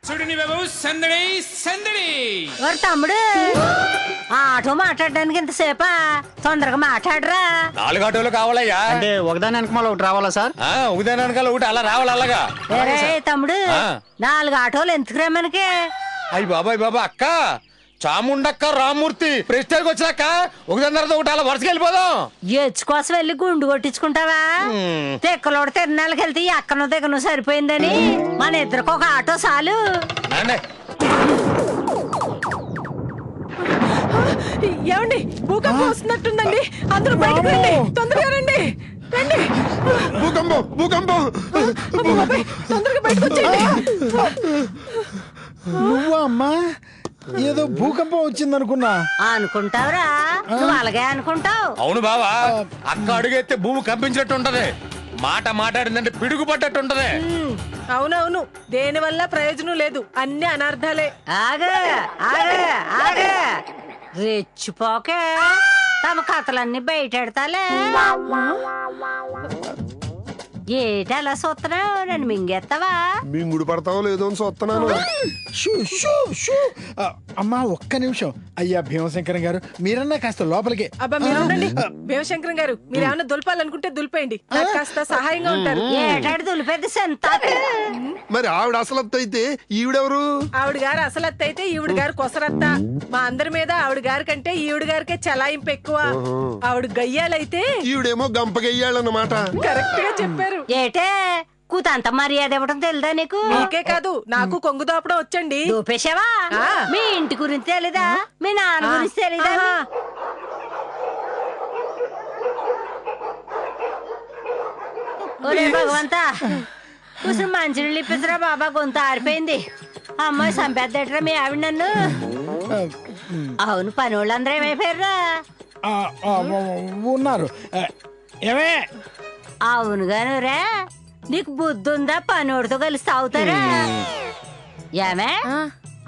చూడండి బాబు సందడి సందడి. తమ్ముడు ఆటో మాట్లాడడానికి ఇంతసేపా? తొందరగా మాట్లాడరా. 4 ఆటోలు కావాలయ్యా. అంటే ఒకదాని వెనకమాల ఒకటి రావాలా సార్? ఒకదాని వెనకాల ఒకటి అలా రావాలి అలాగా. తమ్ముడు 4 ఆటోలు ఎందుకురా మనకి? అయ్యి బాబా అక్క చాముండక్క రామూర్తి ప్రెస్టేజ్కి వచ్చాక ఒకదాని తర్వాత ఒకటి అలా వరుసకి వెళ్ళిపోదాం. ఎచ్చు కోసం వెళ్ళి గుండు కొట్టించుకుంటావా? తెక్కలోడు తిరణాలకు వెళ్తే ఎక్కనో దిగను సరిపోయిందని మన ఇద్దరికి ఒక ఆటో చాలు. ఏమండి భూకంపం వస్తున్నట్టుందండి, అందరూ బయటకు రండి, తొందరగా రండి రండి. భూకంపం తొందరగా బయటకు వచ్చేయండి. నువ్వా అమ్మా? ఏదో భూకంపం వచ్చిందనుకున్నా. అనుకుంటావురా, నువ్వు అలాగే అనుకుంటావు. అవును బావా, అక్క అడుగైతే భూమి కంపించినట్టు ఉంటది, మాట మాట్లాడిందంటే పిడుగు పడ్డట్టు ఉంటది. అవునవును, దేని వల్ల ప్రయోజనం లేదు, అన్ని అనర్థాలే. ఆగా రెచ్చిపోకే, తమ కథలన్నీ బయటెడతాలే. ఏటి అలా చూస్తున్నావు? నన్ను మింగేస్తావా? మింగుడు పడతావో లేదో అని చూస్తున్నాను. అమ్మా ఒక్క నిమిషం. అయ్యా భీమశంకరం గారు, మీరన్నా కాస్త లోపలికి. అబ్బా మీరు ఉండండి. భీమశంకరం గారు, మీరు ఏమన్నా దులపాలనుకుంటే దులిపేయండి, నాకు కాస్త సహాయంగా ఉంటారు. ఏటాడు దులిపేది సంత. మరి ఆవిడ అసలత్త అయితే ఈవిడెవరు? ఆవిడ గారు అసలత్త అయితే ఈవిడ గారు కొసరత్త. మా అందరి మీద ఆవిడ గారి కంటే ఈవిడ గారికే చలాయింపు ఎక్కువ. ఆవిడ గయ్యాలైతే ఈవిడేమో గంపగయ్యాలన్నమాట. కరెక్ట్ గా చెప్పారు. ఏటే కూతంత మర్యాద ఇవ్వడం తెలుదా నీకు? నీకే కాదు నాకు కొంగు దాపడం వచ్చండి. దూపేశావా? మీ ఇంటి గురించి తెలీదా? మీ నాన్న గురించి తెలీదా? ఒరే భగవంతా, కూర్చుని మంచినీళ్ళు ఇప్పించరా బాబా, గొంతు ఆరిపోయింది. అమ్మాయి సంపేద్దట్రా మీ ఆవిడ నన్ను. అవును, పని వాళ్ళందరూ ఏమైపోయారా? ఉన్నారు. ఏమే? అవునుగాను రే, నీకు బుద్ధి ఉందా? పనోడితో కలిసి తాగుతారా? ఏమే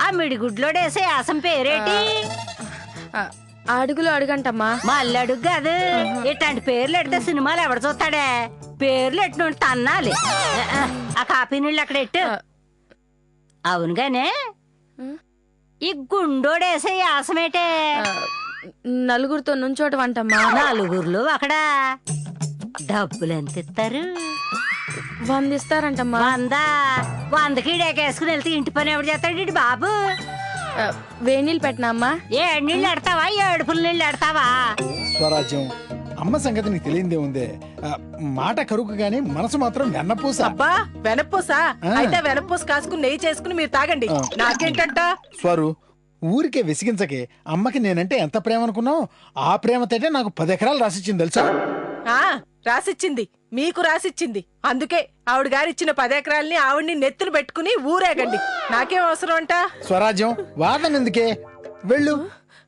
ఆ మిడిగుడ్లోడేసే యాసం పేరేటి? అడుగులు అడుగంటమ్మా. మళ్ళీ అడుగు కాదు, ఇట్లాంటి పేర్లు ఎడితే సినిమాలు ఎవడ చూస్తాడే? పేర్లు ఎట్టిన తన్నాలి. ఆ కాపీ నీళ్ళు అక్కడ ఎట్టు. అవునుగానే ఈ గుండోడేసే యాసమేటే? నలుగురితో నుంచోటం అంటమ్మా. నలుగురులో అక్కడ డబ్బులు ఎంత ఇస్తారు? 100 ఇస్తారంటమ్మా. 100కి డేకేసుకుని వెళ్తే ఇంటి పని ఎవడు చేస్తాడు బాబు? వేణీళ్ళు పెట్టినమ్మా. ఏడు నీళ్ళు ఎడతావా, ఏడుపుల నీళ్ళు ఎడతావా? స్వరాజ్యం, అమ్మ సంగతి నీకు తెలియదే ఉందే. మాట కరుకు గాని మనసు మాత్రం వెన్నపూస. అబ్బా వెనపూసా? అయితే వెనపూస కాసుకుని నెయ్యి చేసుకుని మీరు తాగండి, నాకేంటంట. స్వరు, ఊరికే విసిగించకే. అమ్మకి నేనంటే ఎంత ప్రేమ అనుకున్నావు? ఆ ప్రేమతోటే నాకు 10 ఎకరాలు రాసిచ్చింది తెలుసా? రాసిచ్చింది, మీకు రాసిచ్చింది. అందుకే ఆవిడ గారు ఇచ్చిన 10 ఎకరాలని ఆవిడ్ని నెత్తులు పెట్టుకుని ఊరేగండి, నాకేం అవసరం అంట. స్వరాజ్యం, వాదన ఎందుకే, వెళ్ళు.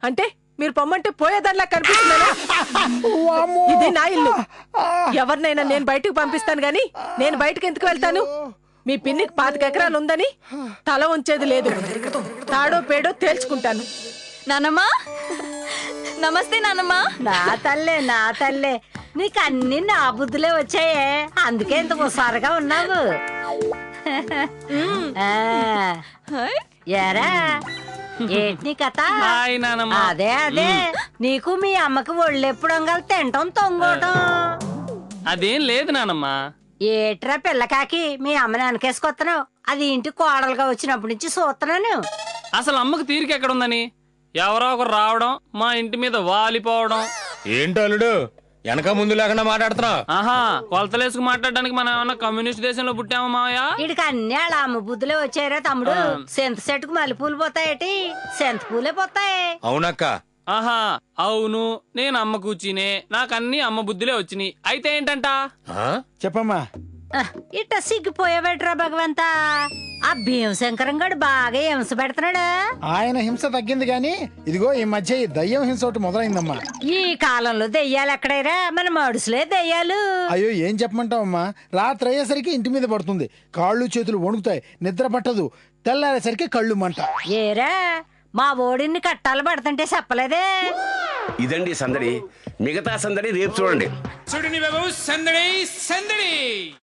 అంటే మీరు పొమ్మంటే పోయేదానిలా కనిపిస్తుందా? ఇది నా ఇల్లు, ఎవరినైనా నేను బయటకు పంపిస్తాను గాని నేను బయటకు ఎందుకు వెళ్తాను? మీ పిన్నికి 25 ఎకరాలు ఉందని తల ఉంచేది లేదు, తాడో పేడో తేల్చుకుంటాను. నానమ్మా, నమస్తే నానమ్మా. నా తల్లే నీకు అన్ని నా బుద్ధులే వచ్చాయే, అందుకే ఇంత హుషారుగా ఉన్నావు. ఎరా ఏంటి నీ కథ? అదే నీకు మీ అమ్మకి ఒళ్ళెప్పుడు వంగాలి, తింటాం తొంగోటం. అదేం లేదు నానమ్మా. ఏట్రా పిల్లకాకి, మీ అమ్మని వెనకేసుకొస్తున్నావు? అది ఇంటి కోడలుగా వచ్చినప్పటి నుంచి చూస్తున్నాను. అసలు అమ్మకు తీరిక ఎక్కడుందని ఎవరో ఒకరు రావడం, మా ఇంటి మీద వాలిపోవడం. ఏంటలుడు వెనక ముందు లేకుండా మాట్లాడుతున్నావు? ఆహా, కొలతలేసుకు మాట్లాడడానికి మనం ఏమన్నా కమ్యూనిస్ట్ దేశంలో పుట్టామా మావయ్య? ఇడికి అన్ని వాళ్ళ అమ్మ బుద్ధులే వచ్చారా తమ్ముడు? సెంత సెట్టుకు మల్లెపూలు పోతాయేటి, సెంత పూలే పోతాయి. అవునక్క. ఆహా అవును, నేను అమ్మ కూర్చినే, నాకన్నీ అమ్మ బుద్ధులే వచ్చినాయి. అయితే ఏంటంట? చెప్పమ్మా. ఇట్ట సిగ్గిపోయావేట్రా భగవంతా? ఆ భీమశంకరం గడు బాగా హింస పెడుతున్నాడా? ఆయన హింస తగ్గింది గాని ఇదిగో ఈ మధ్య ఈ దయ్యం హింస ఒకటి మొదలైందమ్మా. ఈ కాలంలో దెయ్యాలు ఎక్కడైరా, మన మడుసులే దెయ్యాలు. అయ్యో ఏం చెప్పమంటావమ్మా, రాత్రి అయ్యేసరికి ఇంటి మీద పడుతుంది, కాళ్ళు చేతులు వణుకుతాయి, నిద్ర పట్టదు, తెల్లారేసరికి కళ్ళు మంట. ఏరా మా ఓడిని కట్టాలు పడుతుంటే చెప్పలేదే? ఇదండి సందడి, మిగతా సందడి రేపు చూడండి. చూడండి బాబు సందడి సందడి.